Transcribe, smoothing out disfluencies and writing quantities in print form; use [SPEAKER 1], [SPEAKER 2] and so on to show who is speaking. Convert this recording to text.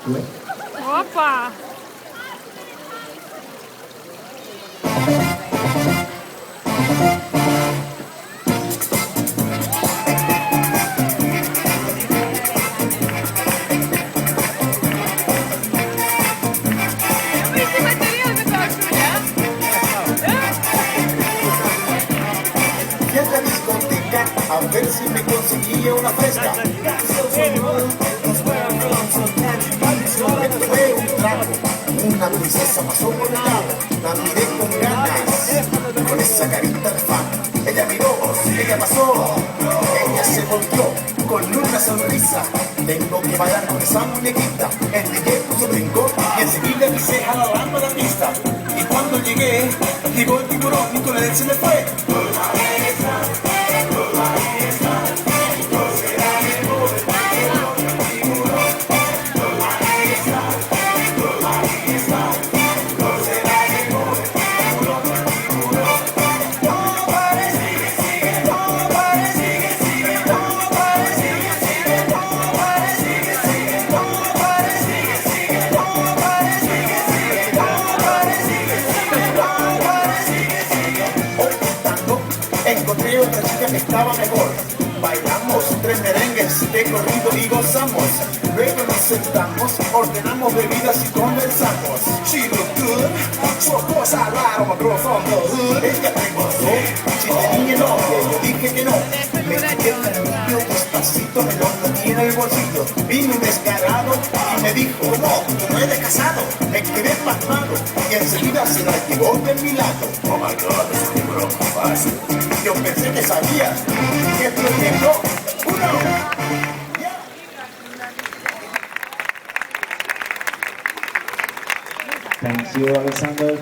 [SPEAKER 1] Opa!
[SPEAKER 2] Fui a la discoteca a ver si me conseguía una fresca. Me tomé un trago, una princesa pasó por el lado, la miré con ganas, con esa carita de fan. Ella miró, ella pasó, ella se volvió con una sonrisa. Tengo que bailar con esa muñequita. El DJ puso brincó y enseguida pisé jalando la pista. Y cuando llegué, llegó el tiburón y con él se me fue. Encontré otra chica que estaba mejor. Bailamos 3 merengues de corrido y gozamos. Luego nos sentamos, ordenamos bebidas y conversamos. She looked good, so of course I lied on my girl from the hood. Ella preguntó si tenía novia, yo dije que no. Me quité el anillo despacito, me lo metí en el bolsillo. Vino un descarado y me dijo, no eres casado. Me quedé pasmado y enseguida se la llevó de mi lado. Oh my God, ese tiburón fácil. Yo pensé que sabía que esto llegó uno.
[SPEAKER 3] Thank you, Alexander.